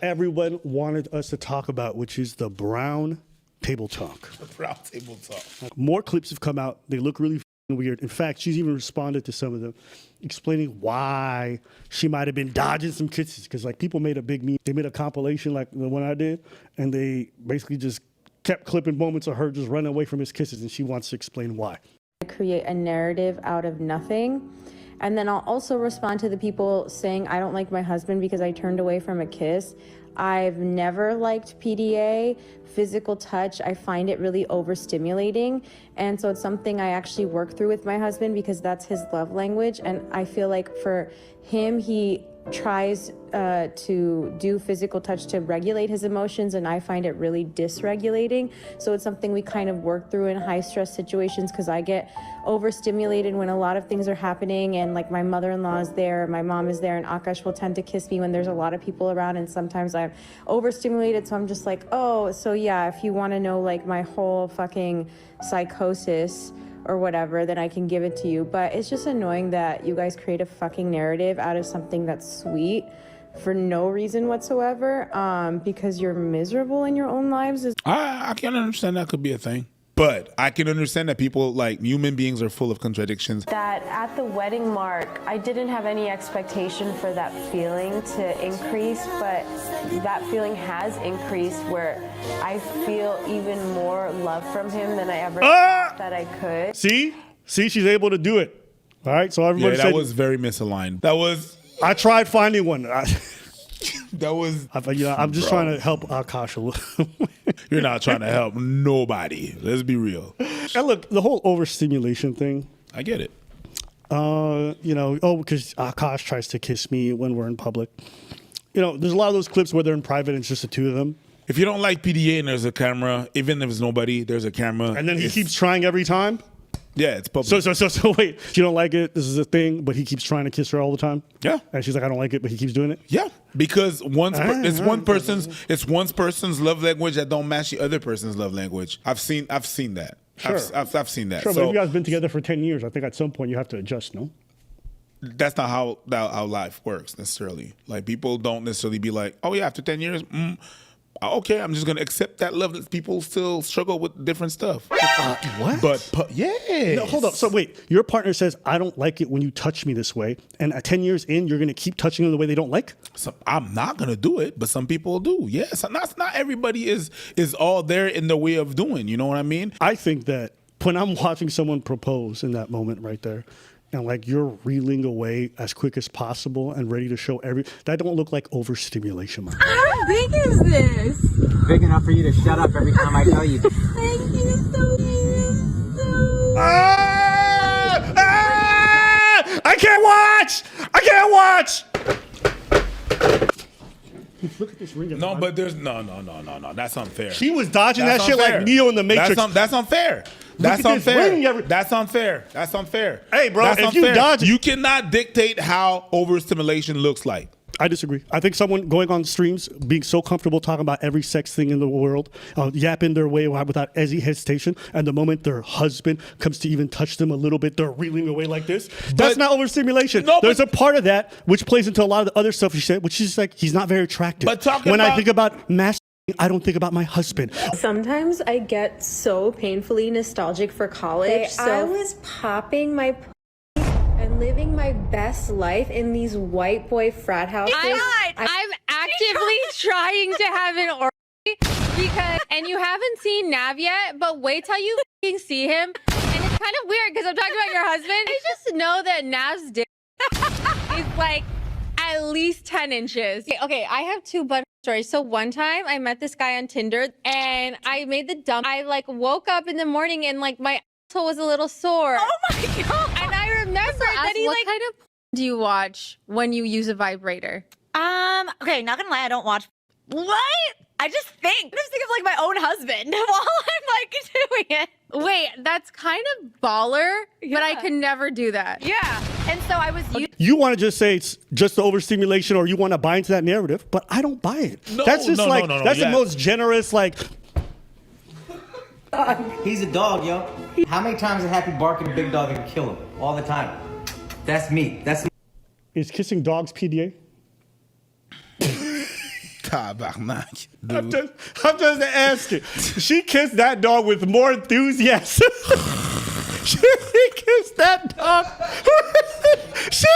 everyone wanted us to talk about, which is the brown table talk. The brown table talk. More clips have come out. They look really weird. In fact, she's even responded to some of them, explaining why she might have been dodging some kisses. Because like people made a big meme. They made a compilation like the one I did, and they basically just kept clipping moments of her just running away from his kisses, and she wants to explain why. Create a narrative out of nothing. And then I'll also respond to the people saying I don't like my husband because I turned away from a kiss. I've never liked PDA, physical touch. I find it really overstimulating. And so it's something I actually work through with my husband because that's his love language. And I feel like for him, he tries to do physical touch to regulate his emotions, and I find it really dysregulating. So it's something we kind of work through in high stress situations because I get overstimulated when a lot of things are happening, and like my mother-in-law is there, my mom is there, and Akaash will tend to kiss me when there's a lot of people around, and sometimes I'm overstimulated, so I'm just like, oh, so yeah, if you want to know like my whole fucking psychosis or whatever, then I can give it to you. But it's just annoying that you guys create a fucking narrative out of something that's sweet for no reason whatsoever, because you're miserable in your own lives. I can understand that could be a thing. But I can understand that people, like, human beings are full of contradictions. That at the wedding mark, I didn't have any expectation for that feeling to increase, but that feeling has increased where I feel even more love from him than I ever thought that I could. See, she's able to do it. All right, so everybody that was very misaligned. That was. I tried finding one. That was. I'm just trying to help Akaash a little. You're not trying to help nobody. Let's be real. And look, the whole overstimulation thing. I get it. Because Akaash tries to kiss me when we're in public. You know, there's a lot of those clips where they're in private and it's just the two of them. If you don't like PDA and there's a camera, even if there's nobody, there's a camera. And then he keeps trying every time? Yeah, it's public. So wait, you don't like it, this is a thing, but he keeps trying to kiss her all the time? Yeah. And she's like, I don't like it, but he keeps doing it? Yeah, because it's one person's love language that don't match the other person's love language. I've seen that. Sure. I've seen that. Sure, so, but if you guys been together for 10 years, I think at some point you have to adjust, no? That's not how life works necessarily. Like, people don't necessarily be like, oh yeah, after 10 years, okay, I'm just gonna accept that love. That people still struggle with different stuff. What? But yeah. No, hold up. So wait, your partner says, I don't like it when you touch me this way. And at 10 years in, you're gonna keep touching them the way they don't like? So I'm not gonna do it, but some people do. Yes, not everybody is all there in the way of doing. You know what I mean? I think that when I'm watching someone propose in that moment right there, and like you're reeling away as quick as possible and ready to show that don't look like overstimulation, man. How big is this? Big enough for you to shut up every time I tell you. Thank you so much. I can't watch! Look at this ring. No, but there's no. That's unfair. She was dodging That's that unfair. shit like Neo in the Matrix. That's unfair. That's unfair. That's unfair. That's unfair. Hey, bro, that's if unfair. you dodge it, you cannot dictate how overstimulation looks like. I disagree. I think someone going on streams, being so comfortable talking about every sex thing in the world, yapping their way without any hesitation, and the moment their husband comes to even touch them a little bit, they're reeling away like this. That's not overstimulation. No, there's a part of that which plays into a lot of the other stuff you said, which is like he's not very attractive. But I think about I don't think about my husband. Sometimes I get so painfully nostalgic for college. I was popping my and living my best life in these white boy frat houses. I'm actively trying to have an orgy and you haven't seen Nav yet, but wait till you fucking see him. And it's kind of weird because I'm talking about your husband. I just know that Nav's dick is like at least 10 inches. Okay, I have two butt stories. So one time I met this guy on Tinder and I made the dump. I like woke up in the morning and like my asshole was a little sore. Oh my God. And I remember that he what like. kind of do you watch when you use a vibrator? Okay, not gonna lie, I don't watch. What? I just think of like my own husband while I'm like doing it. Wait, that's kind of baller, but I could never do that. Yeah. And so I was You want to just say it's just the overstimulation, or you want to buy into that narrative, but I don't buy it. That's just that's the most generous, like. He's a dog, yo. How many times a happy barking a big dog and kill him? All the time. That's me. Is kissing dogs PDA? Tabarnak, I'm dude. just asking. She kissed that dog with more enthusiasm. She kissed that dog. She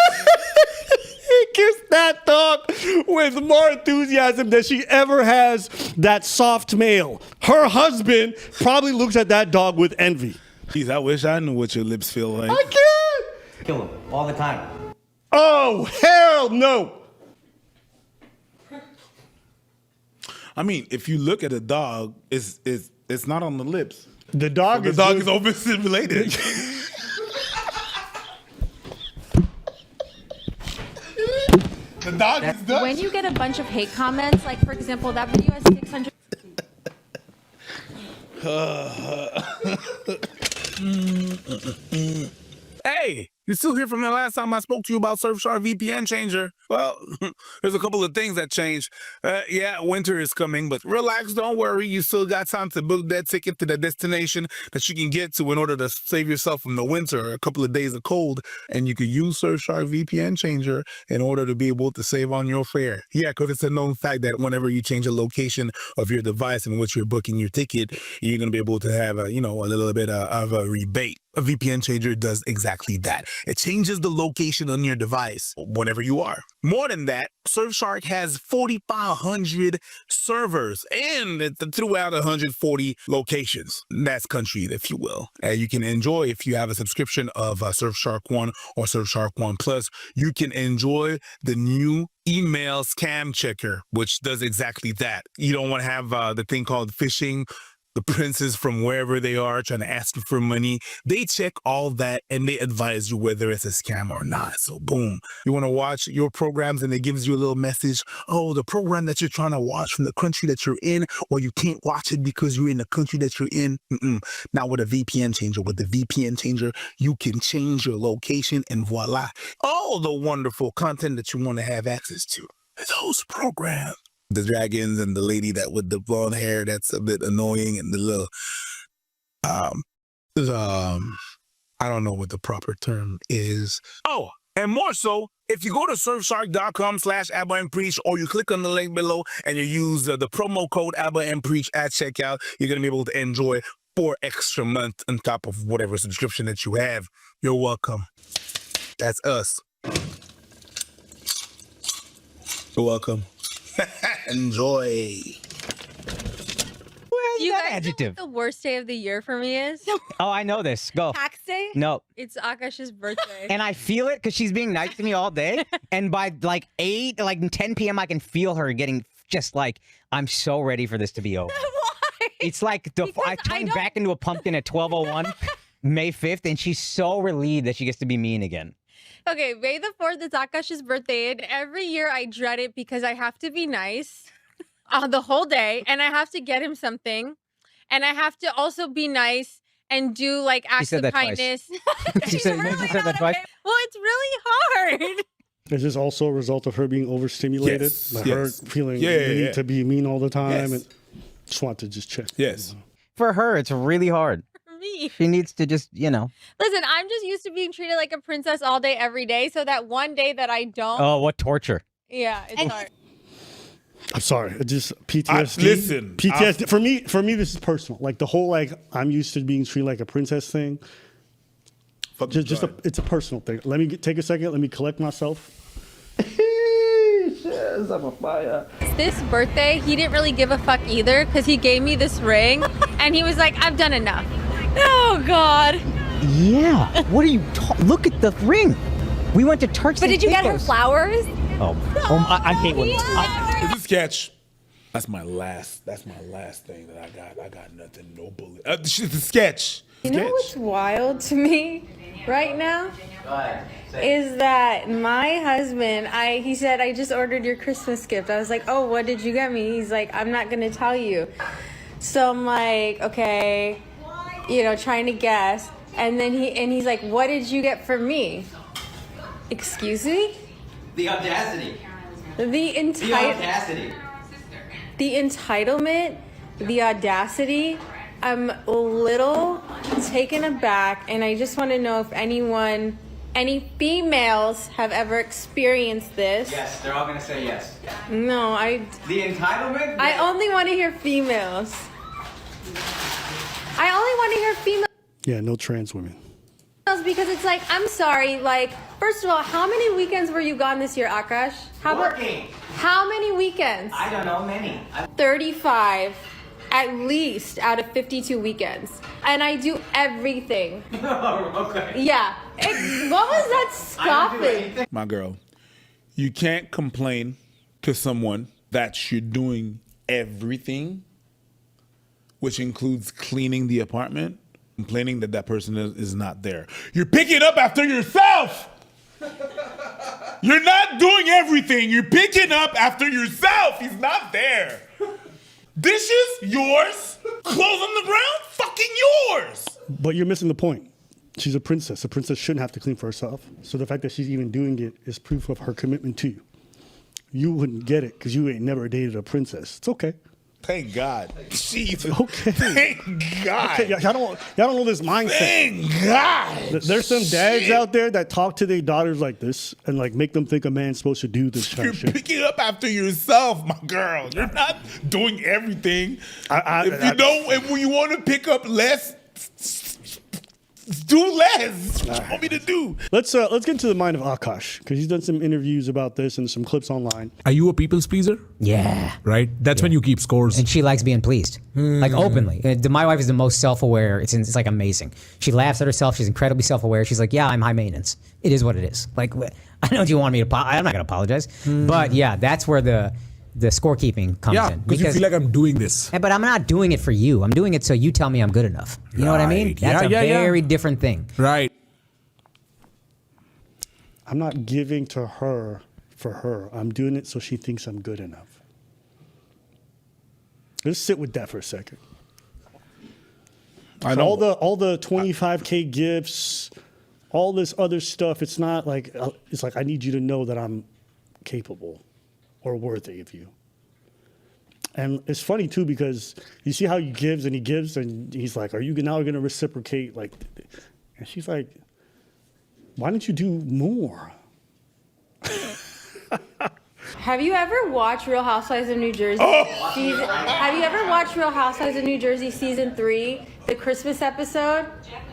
kissed that dog with more enthusiasm than she ever has that soft male. Her husband probably looks at that dog with envy. Jeez, I wish I knew what your lips feel like. I can't. Kill him all the time. Oh, hell no. I mean, if you look at a dog, it's not on the lips. The dog The is dog is overstimulated. The dog is done. When you get a bunch of hate comments, like for example, that video has 600. Hey, you still here from the last time I spoke to you about Surfshark VPN changer? Well, there's a couple of things that changed. Yeah, winter is coming, but relax, don't worry. You still got time to book that ticket to the destination that you can get to in order to save yourself from the winter or a couple of days of cold. And you can use Surfshark VPN changer in order to be able to save on your fare. Yeah, because it's a known fact that whenever you change the location of your device in which you're booking your ticket, you're going to be able to have a little bit of a rebate. A VPN changer does exactly that. It changes the location on your device whenever you are. More than that, Surfshark has 4,500 servers and throughout 140 locations. That's country, if you will. You can enjoy, if you have a subscription of Surfshark 1 or Surfshark 1 Plus, you can enjoy the new email scam checker, which does exactly that. You don't want to have the thing called phishing. The princes from wherever they are trying to ask you for money, they check all that and they advise you whether it's a scam or not. So boom, you want to watch your programs and it gives you a little message. Oh, the program that you're trying to watch from the country that you're in, or you can't watch it because you're in the country that you're in. Now with a VPN changer, you can change your location and voila, all the wonderful content that you want to have access to. Those programs. The dragons and the lady that with the blonde hair that's a bit annoying and the little I don't know what the proper term is. Oh, and more so, if you go to surfshark.com/AbbaandPreach or you click on the link below and you use the promo code AbbaandPreach at checkout, you're going to be able to enjoy 4 extra months on top of whatever subscription that you have. You're welcome. That's us. You're welcome. Enjoy. You guys adjective. know what the worst day of the year for me is? Oh, I know this. Go. Tax day? No. It's Akaash's birthday. And I feel it because she's being nice to me all day. And by like 10 p.m., I can feel her getting just like, I'm so ready for this to be over. Why? It's like Because I turned back into a pumpkin at 12:01, May 5th, and she's so relieved that she gets to be mean again. Okay, May the 4th is Akaash's birthday, and every year I dread it because I have to be nice the whole day, and I have to get him something, and I have to also be nice and do like acts of kindness. She said that twice. Well, it's really hard. Is this also a result of her being overstimulated? Yes, Like yes. her feeling Yeah, the need yeah. to be mean all the time? Yes. And just want to just check. Yes. For her, it's really hard. For me. She needs to just, Listen, I'm just used to being treated like a princess all day, every day. So that one day that I don't, Oh, what torture. yeah, it's hard. I'm sorry. It just PTSD. Listen, PTSD. For me, this is personal. Like the whole I'm used to being treated like a princess thing. It's a personal thing. Let me take a second. Let me collect myself. This birthday, he didn't really give a fuck either because he gave me this ring and he was like, I've done enough. Oh God. Yeah. What are you look at the ring. We went to Turks But and did you get her Caicos. flowers? Oh, I hate when It's a sketch. That's my last thing that I got. I got nothing, no bullet. It's a sketch. You know what's wild to me right now? Is that my husband, he said, I just ordered your Christmas gift. I was like, oh, what did you get me? He's like, I'm not going to tell you. So I'm like, okay, trying to guess. And then he's like, what did you get for me? Excuse me? The audacity. The audacity. The entitlement, the audacity. I'm a little taken aback, and I just want to know if anyone any females have ever experienced this. Yes, they're all gonna say yes. No, The entitlement? I only want to hear females. I only want to hear females. Yeah, no trans women. Because it's like, I'm sorry, like, first of all, how many weekends were you gone this year, Akaash? Working. How many weekends? I don't know, many. 35 at least out of 52 weekends. And I do everything. Okay. Yeah. What was that scoffing? My girl, you can't complain to someone that you're doing everything, which includes cleaning the apartment, complaining that that person is not there. You're picking up after yourself. You're not doing everything. You're picking up after yourself. He's not there. Dishes, yours. Clothes on the ground, fucking yours. But you're missing the point. She's a princess. A princess shouldn't have to clean for herself. So the fact that she's even doing it is proof of her commitment to you. You wouldn't get it because you ain't never dated a princess. It's okay. Thank God. Jesus. Okay. Thank God. Okay, y'all don't know this mindset. Thank God. There's some dads Shit. out there that talk to their daughters like this and like make them think a man's supposed to do this kind You're of shit. picking up after yourself, my girl. You're not doing everything. If you want to pick up less, do less. What do you want me to do? Let's get into the mind of Akaash because he's done some interviews about this and some clips online. Are you a people's pleaser? Yeah. Right? That's when you keep scores. And she likes being pleased, like openly. My wife is the most self-aware. It's like amazing. She laughs at herself. She's incredibly self-aware. She's like, yeah, I'm high maintenance. It is what it is. Like, I know you want me to. I'm not gonna apologize. But yeah, that's where the scorekeeping comes in. Because you feel like I'm doing this. But I'm not doing it for you. I'm doing it so you tell me I'm good enough. You know what I mean? Right. That's Yeah, a yeah. very different thing. Right. I'm not giving to her for her. I'm doing it so she thinks I'm good enough. Let's sit with that for a second. I know. All the 25K gifts, all this other stuff. It's not like it's like I need you to know that I'm capable or worthy of you. And it's funny too because you see how he gives and he's like, "Are you now going to reciprocate?" Like, and she's like, "Why don't you do more?" Have you ever watched Real Housewives of New Jersey? Have you ever watched Real Housewives of New Jersey season 3, the Christmas episode,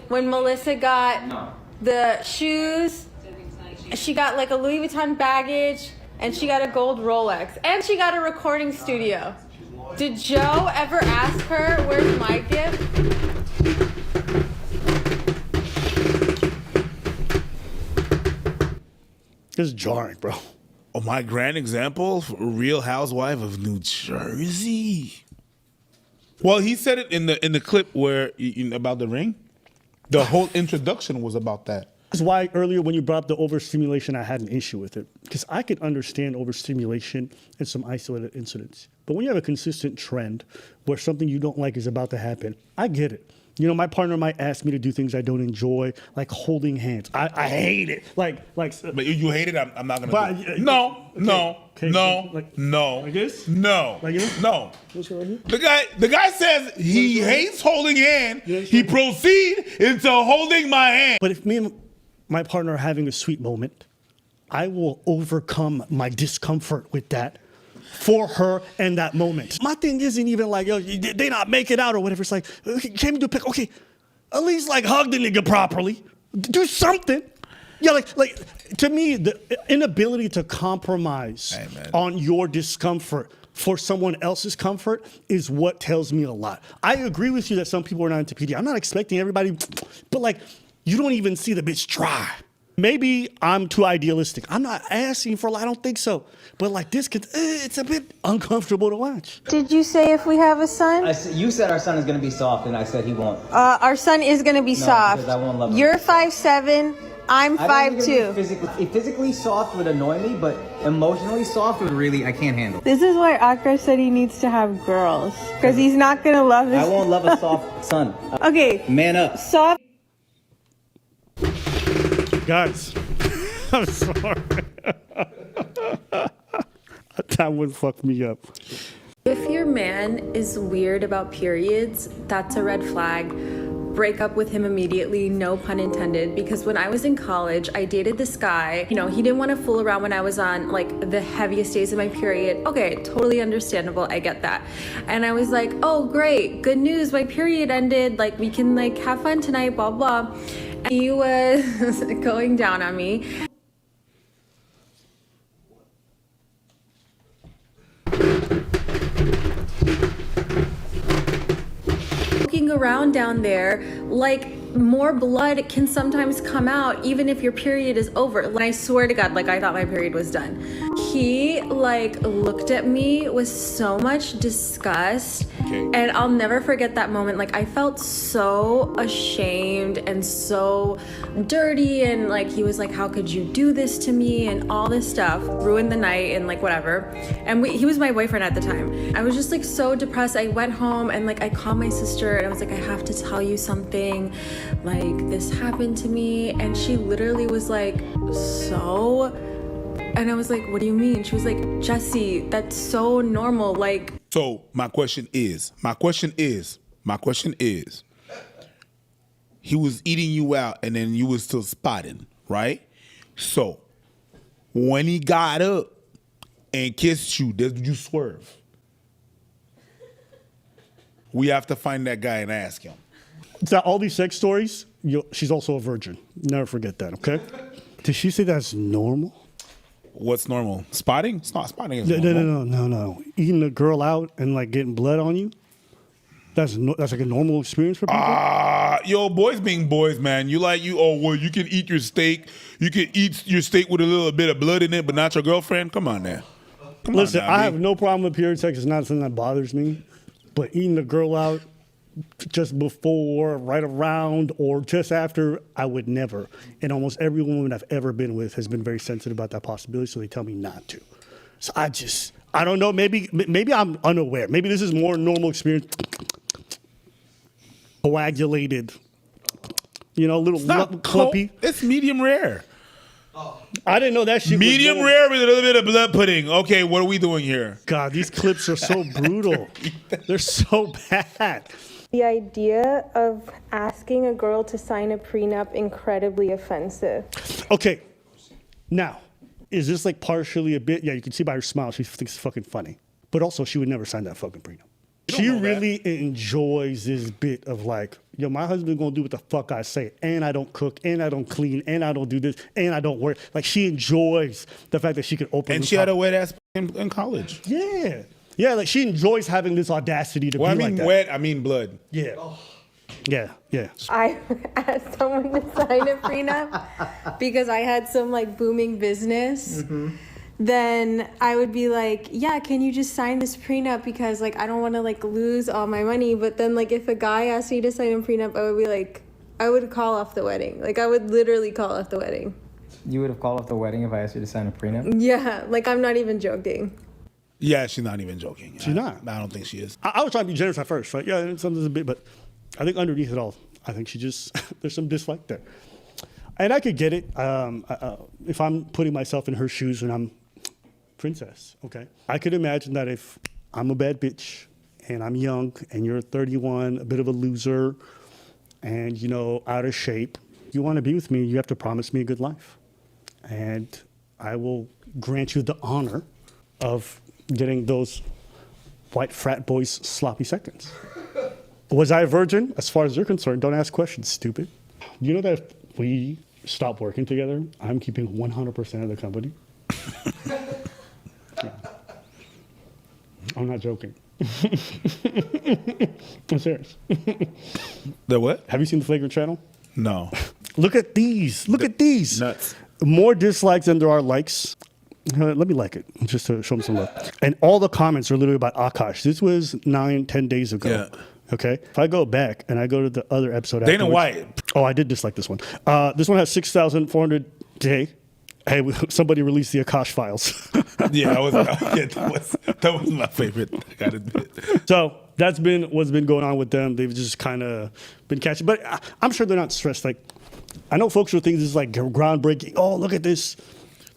when Melissa got the shoes? She got like a Louis Vuitton baggage, and she got a gold Rolex, and she got a recording studio. Did Joe ever ask her, "Where's my gift?" It's jarring, bro. Oh, my grand example, Real Housewife of New Jersey. Well, he said it in the clip where about the ring. The whole introduction was about that. That's why earlier when you brought up the overstimulation, I had an issue with it. Because I could understand overstimulation in some isolated incidents. But when you have a consistent trend where something you don't like is about to happen, I get it. You know, my partner might ask me to do things I don't enjoy, like holding hands. I hate it. Like. But you hate it. I'm not gonna. But, do it. No. Like this? No. Like this? No. This right here? The guy says he hates holding hand. He proceed into holding my hand. But if me and my partner are having a sweet moment, I will overcome my discomfort with that for her and that moment. My thing isn't even like, yo, they not make it out or whatever. It's like, okay, came to do a pick. Okay, at least like hug the nigga properly. Do something. Yeah, like to me, the inability to compromise on your discomfort for someone else's comfort is what tells me a lot. I agree with you that some people are not into PD. I'm not expecting everybody, but like, you don't even see the bitch try. Maybe I'm too idealistic. I'm not asking for, I don't think so. But like this, it's a bit uncomfortable to watch. Did you say if we have a son? You said our son is going to be soft, and I said he won't. Our son is going to be soft. Because I won't love him. You're 5'7", I'm I don't think it'd 5'2". be physically soft would annoy me, but emotionally soft would really, I can't handle. This is why Akaash said he needs to have girls. Because he's not going to love his... I won't love a soft son. Okay. Man up. Soft... Guys, I'm sorry. That one fucked me up. If your man is weird about periods, that's a red flag. break up with him immediately, no pun intended, because when I was in college, I dated this guy. You know, he didn't want to fool around when I was on like the heaviest days of my period. Okay, totally understandable. I get that. And I was like, oh, great, good news, my period ended. Like, we can like have fun tonight, blah, blah. And he was going down on me. Looking around down there, like more blood can sometimes come out even if your period is over. And I swear to God, like I thought my period was done. He like looked at me with so much disgust, and I'll never forget that moment. Like I felt so ashamed and so dirty, and like he was like, how could you do this to me, and all this stuff. Ruined the night and like whatever. And he was my boyfriend at the time. I was just like so depressed. I went home and like I called my sister and I was like, I have to tell you something, like this happened to me. And she literally was like, so? And I was like, what do you mean? She was like, Jesse, that's so normal. Like, So my question is, he was eating you out and then you was still spotting, right? So when he got up and kissed you, did you swerve? We have to find that guy and ask him. So all these sex stories, she's also a virgin. Never forget that, okay? Did she say that's normal? What's normal? Spotting? It's not spotting. It's No. Eating a girl out and like getting blood on you. That's like a normal experience for people. Yo, boys being boys, man. You can eat your steak. You can eat your steak with a little bit of blood in it, but not your girlfriend. Come on now. Listen, I have no problem with period sex. It's not something that bothers me. But eating a girl out just before, right around, or just after, I would never. And almost every woman I've ever been with has been very sensitive about that possibility, so they tell me not to. So I don't know. Maybe I'm unaware. Maybe this is more normal experience. Coagulated, little clumpy. It's medium rare. I didn't know that shit. Medium rare with a little bit of blood pudding. Okay, what are we doing here? God, these clips are so brutal. They're so bad. the idea of asking a girl to sign a prenup incredibly offensive. Okay, now, is this like partially a bit? Yeah, you can see by her smile, she thinks it's fucking funny. But also, she would never sign that fucking prenup. She really enjoys this bit of like, yo, my husband gonna do what the fuck I say, and I don't cook, and I don't clean, and I don't do this, and I don't work. Like, she enjoys the fact that she can open. And she had a wet ass in college. Yeah, yeah, like she enjoys having this audacity to be like that. I mean wet, I mean blood. Yeah. Yeah, yeah. I asked someone to sign a prenup because I had some like booming business. Mm-hmm. Then I would be like, yeah, can you just sign this prenup because like I don't want to like lose all my money. But then like if a guy asked me to sign a prenup, I would be like, I would call off the wedding. Like I would literally call off the wedding. You would have called off the wedding if I asked you to sign a prenup? Yeah, like I'm not even joking. Yeah, she's not even joking. She's not. I don't think she is. I was trying to be generous at first, right? Yeah, something's a bit, but I think underneath it all, I think she just, there's some dislike there. And I could get it. If I'm putting myself in her shoes and I'm princess, okay? I could imagine that if I'm a bad bitch and I'm young and you're 31, a bit of a loser and, you know, out of shape, you want to be with me, you have to promise me a good life. And I will grant you the honor of getting those white frat boys sloppy seconds. Was I a virgin? As far as you're concerned, don't ask questions, stupid. You know that if we stop working together, I'm keeping 100% of the company? Yeah. I'm not joking. I'm serious. The what? Have you seen the Flagrant channel? No. Look at these. Look at these. Nuts. More dislikes than there are likes. Let me like it, just to show them some love. And all the comments are literally about Akaash. This was 9-10 days ago. Yeah. Okay? If I go back and I go to the other episode. Dana afterwards- White. Oh, I did dislike this one. This one has 6,400 today. Hey, somebody released the Akaash files. Yeah, that was my favorite. I gotta admit. So that's been what's been going on with them. They've just kind of been catching. But I'm sure they're not stressed. Like, I know folks will think this is like groundbreaking. Oh, look at this.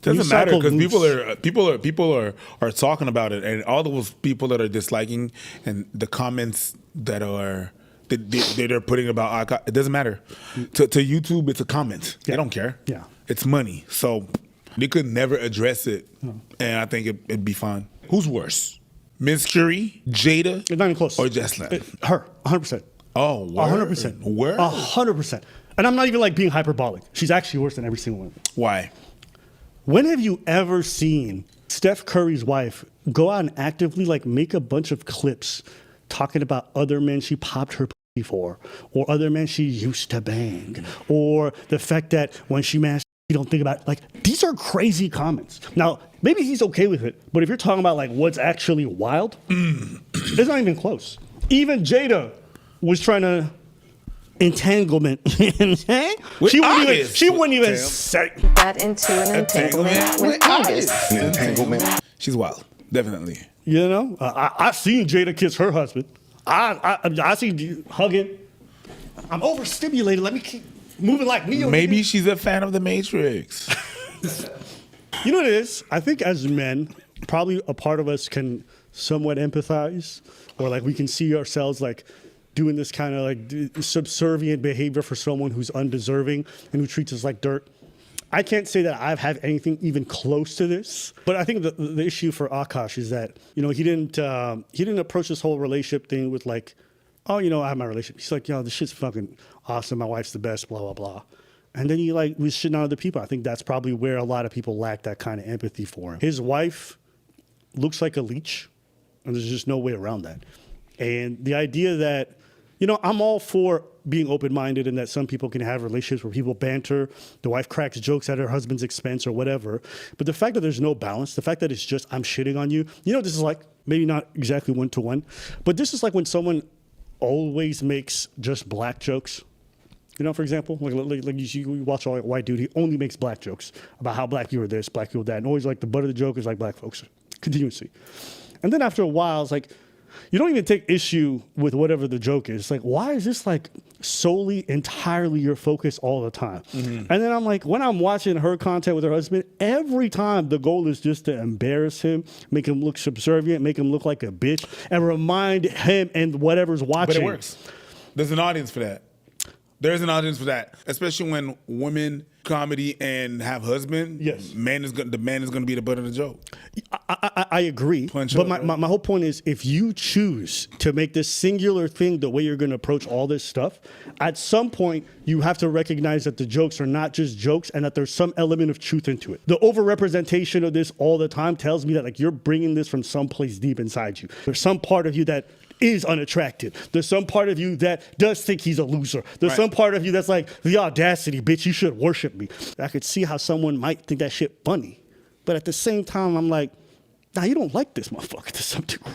Doesn't matter because Recycled people are talking about it, and all those people that are disliking and the comments that are they're putting about Akaash. It doesn't matter. To YouTube, it's a comment. They don't care. Yeah. It's money. So they could never address it, and I think it'd be fine. Who's worse? Miss Curie, Jada, It's not even close. or Jasleen? Her, 100%. Oh, word. 100%. Word? 100%. And I'm not even like being hyperbolic. She's actually worse than every single one. Why? When have you ever seen Steph Curry's wife go out and actively like make a bunch of clips talking about other men she popped her pussy for, or other men she used to bang, or the fact that when she masturbates, you don't think about it? Like, these are crazy comments. Now, maybe he's okay with it, but if you're talking about like what's actually wild, it's not even close. Even Jada was trying to entanglement. She wouldn't even say. Got into an entanglement with August. Entanglement. She's wild. Definitely. You know, I seen Jada kiss her husband. I seen you hugging. I'm overstimulated. Let me keep moving like me. Maybe she's a fan of The Matrix. You know what it is? I think as men, probably a part of us can somewhat empathize, or like we can see ourselves like doing this kind of like subservient behavior for someone who's undeserving and who treats us like dirt. I can't say that I've had anything even close to this, but I think the issue for Akaash is that, you know, he didn't approach this whole relationship thing with like, oh, you know, I have my relationship. He's like, yo, this shit's fucking awesome. My wife's the best, blah, blah, blah. And then he like was shitting on other people. I think that's probably where a lot of people lack that kind of empathy for him. His wife looks like a leech, and there's just no way around that. And the idea that, you know, I'm all for being open-minded and that some people can have relationships where people banter, the wife cracks jokes at her husband's expense or whatever. But the fact that there's no balance, the fact that it's just, I'm shitting on you, you know, this is like, maybe not exactly one-to-one, but this is like when someone always makes just black jokes. You know, for example, like you watch a white dude, he only makes black jokes about how black you are this, black you are that, and always like the butt of the joke is like black folks, continuously. And then after a while, it's like, you don't even take issue with whatever the joke is. Like, why is this like solely, entirely your focus all the time? And then I'm like, when I'm watching her content with her husband, every time the goal is just to embarrass him, make him look subservient, make him look like a bitch, and remind him and whatever's watching. But it works. There's an audience for that. There's an audience for that, especially when women comedy and have husband. Yes, the man is going to be the butt of the joke. I agree, but my whole point is, if you choose to make this singular thing the way you're going to approach all this stuff, at some point you have to recognize that the jokes are not just jokes and that there's some element of truth into it. The overrepresentation of this all the time tells me that like you're bringing this from someplace deep inside you. There's some part of you that is unattractive. There's some part of you that does think he's a loser. There's some part of you that's like, the audacity, bitch, you should worship me. I could see how someone might think that shit funny. But at the same time, I'm like, nah, you don't like this motherfucker to some degree.